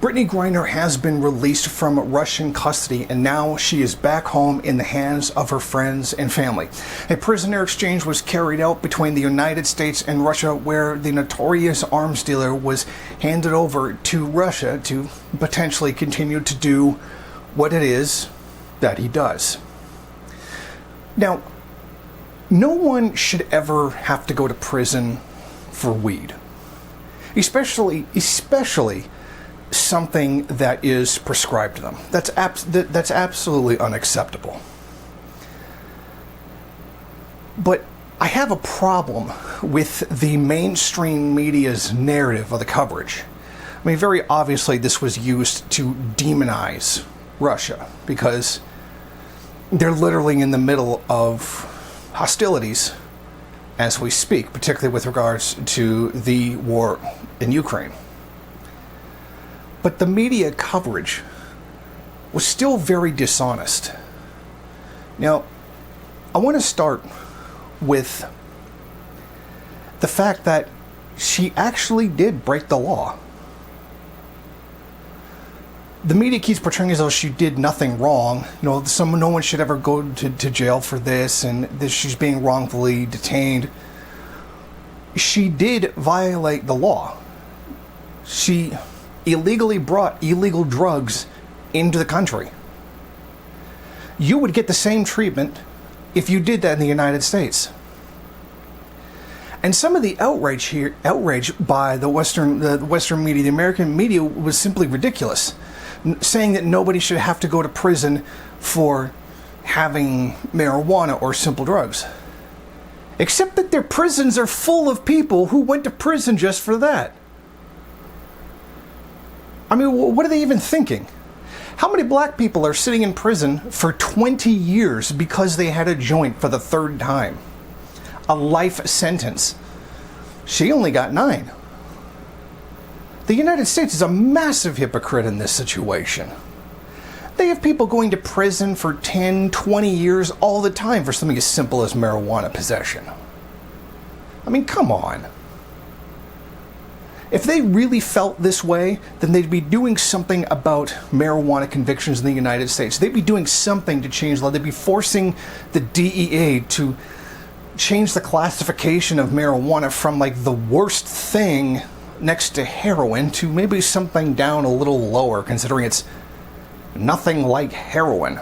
Brittney Griner has been released from Russian custody, and now she is back home in the hands of her friends and family. A prisoner exchange was carried out between the United States and Russia, where the notorious arms dealer was handed over to Russia to potentially continue to do what it is that he does. Now, no one should ever have to go to prison for weed, especially something that is prescribed to them. That's absolutely unacceptable. But I have a problem with the mainstream media's narrative of the coverage. I mean, very obviously this was used to demonize Russia because they're literally in the middle of hostilities as we speak, particularly with regards to the war in Ukraine. But the media coverage was still very dishonest. Now, I want to start with the fact that she actually did break the law. The media keeps portraying as though she did nothing wrong. No one should ever go to jail for this, and she's being wrongfully detained. She did violate the law. She illegally brought illegal drugs into the country. You would get the same treatment if you did that in the United States. And some of the outrage by the Western media, the American media, was simply ridiculous, saying that nobody should have to go to prison for having marijuana or simple drugs. Except that their prisons are full of people who went to prison just for that. I mean, what are they even thinking? How many black people are sitting in prison for 20 years because they had a joint for the third time? A life sentence. She only got 9. The United States is a massive hypocrite in this situation. They have people going to prison for 10, 20 years all the time for something as simple as marijuana possession. I mean, come on. If they really felt this way, then they'd be doing something about marijuana convictions in the United States. They'd be doing something to change the law. They'd be forcing the DEA to change the classification of marijuana from like the worst thing next to heroin to maybe something down a little lower, considering it's nothing like heroin.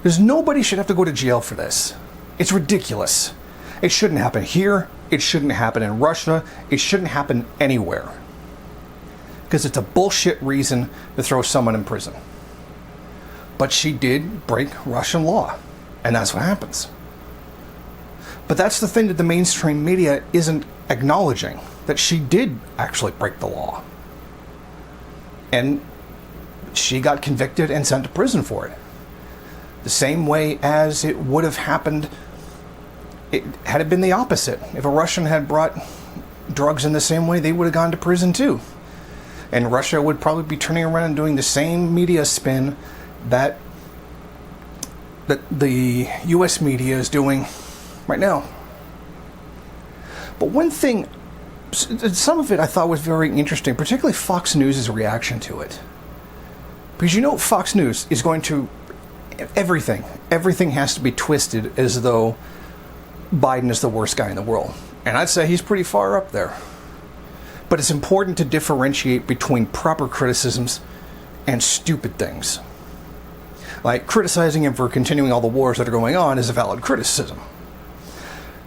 Because nobody should have to go to jail for this. It's ridiculous. It shouldn't happen here. It shouldn't happen in Russia. It shouldn't happen anywhere. Because it's a bullshit reason to throw someone in prison. But she did break Russian law. And that's what happens. But that's the thing that the mainstream media isn't acknowledging. That she did actually break the law. And she got convicted and sent to prison for it. The same way as it would have happened had it been the opposite. If a Russian had brought drugs in the same way, they would have gone to prison too. And Russia would probably be turning around and doing the same media spin that the US media is doing right now. But one thing, some of it I thought was very interesting, particularly Fox News' reaction to it. Because Fox News is going to, everything has to be twisted as though Biden is the worst guy in the world. And I'd say he's pretty far up there. But it's important to differentiate between proper criticisms and stupid things. Like criticizing him for continuing all the wars that are going on is a valid criticism.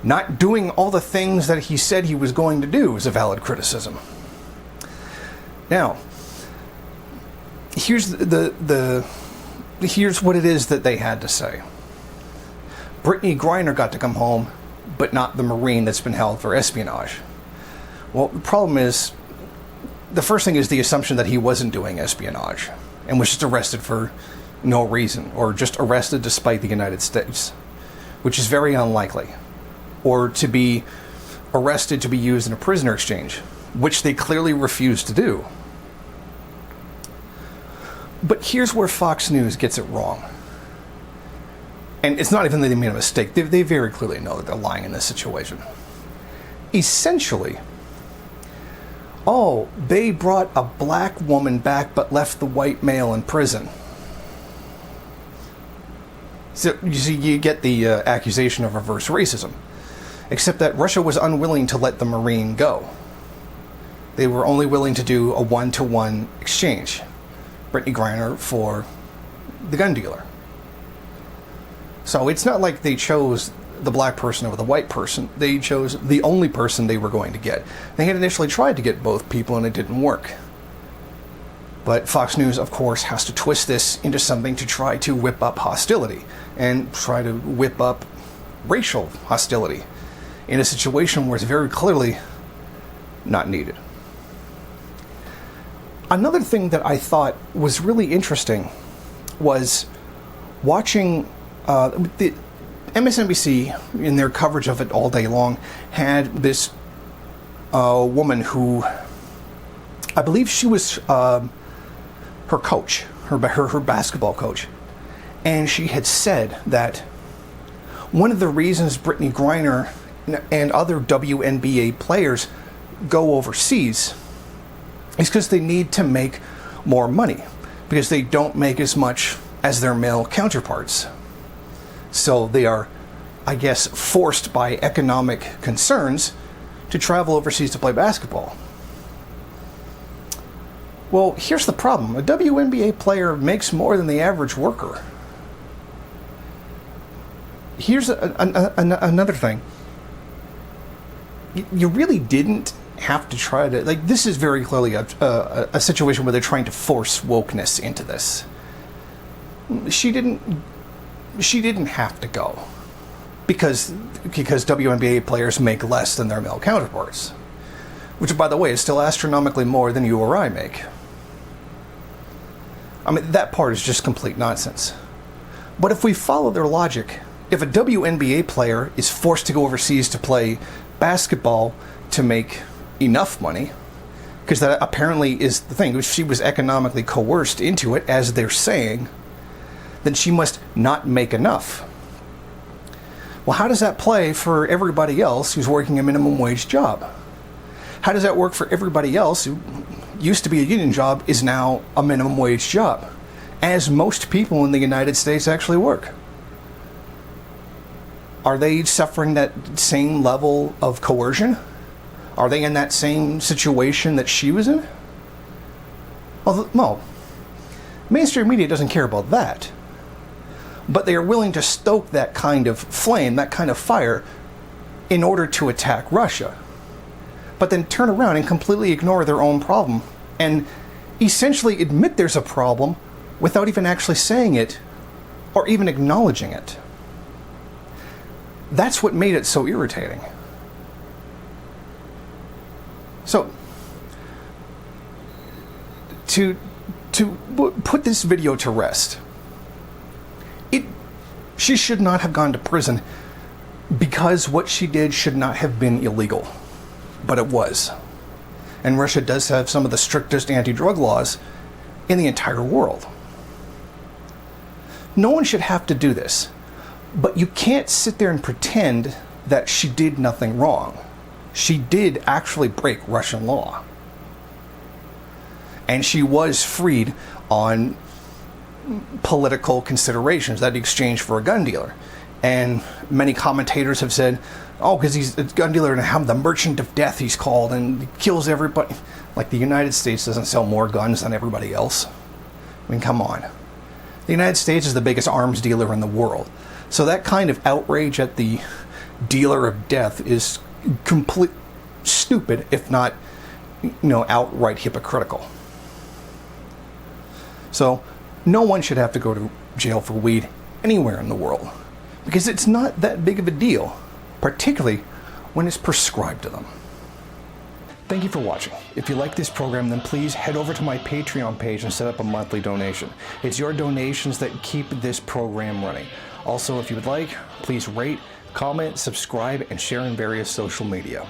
Not doing all the things that he said he was going to do is a valid criticism. Now, here's here's what it is that they had to say. Brittney Griner got to come home, but not the Marine that's been held for espionage. Well, the problem is, the first thing is the assumption that he wasn't doing espionage and was just arrested for no reason, or just arrested despite the United States, which is very unlikely. Or to be arrested to be used in a prisoner exchange, which they clearly refused to do. But here's where Fox News gets it wrong. And it's not even that they made a mistake. They very clearly know that they're lying in this situation. Essentially, oh, they brought a black woman back but left the white male in prison. So you see, you get the accusation of reverse racism. Except that Russia was unwilling to let the Marine go. They were only willing to do a one-to-one exchange. Brittney Griner for the gun dealer. So it's not like they chose the black person over the white person. They chose the only person they were going to get. They had initially tried to get both people and it didn't work. But Fox News, of course, has to twist this into something to try to whip up hostility and try to whip up racial hostility in a situation where it's very clearly not needed. Another thing that I thought was really interesting was watching the MSNBC, in their coverage of it all day long, had this woman who, I believe she was her coach, her basketball coach, and she had said that one of the reasons Brittney Griner and other WNBA players go overseas is because they need to make more money, because they don't make as much as their male counterparts. So they are, I guess, forced by economic concerns to travel overseas to play basketball. Well, here's the problem. A WNBA player makes more than the average worker. Here's another thing. You really didn't have to try to, like, this is very clearly a situation where they're trying to force wokeness into this. She didn't have to go because WNBA players make less than their male counterparts, which, by the way, is still astronomically more than you or I make. I mean, that part is just complete nonsense. But if we follow their logic, if a WNBA player is forced to go overseas to play basketball to make enough money, because that apparently is the thing, if she was economically coerced into it, as they're saying, then she must not make enough. Well, how does that play for everybody else who's working a minimum wage job? How does that work for everybody else who used to be a union job is now a minimum wage job, as most people in the United States actually work? Are they suffering that same level of coercion? Are they in that same situation that she was in? Well, no. Mainstream media doesn't care about that. But they are willing to stoke that kind of flame, that kind of fire, in order to attack Russia. But then turn around and completely ignore their own problem and essentially admit there's a problem without even actually saying it or even acknowledging it. That's what made it so irritating. So, to put this video to rest, she should not have gone to prison because what she did should not have been illegal. But it was. And Russia does have some of the strictest anti-drug laws in the entire world. No one should have to do this. But you can't sit there and pretend that she did nothing wrong. She did actually break Russian law. And she was freed on political considerations, that exchange for a gun dealer. And many commentators have said, oh, because he's a gun dealer and have the merchant of death, he's called, and he kills everybody. Like, the United States doesn't sell more guns than everybody else. I mean, come on. The United States is the biggest arms dealer in the world. So that kind of outrage at the dealer of death is complete stupid, if not, outright hypocritical. So no one should have to go to jail for weed anywhere in the world, because it's not that big of a deal, particularly when it's prescribed to them. Thank you for watching. If you like this program, then please head over to my Patreon page and set up a monthly donation. It's your donations that keep this program running. Also, if you would like, please rate, comment, subscribe, and share in various social media.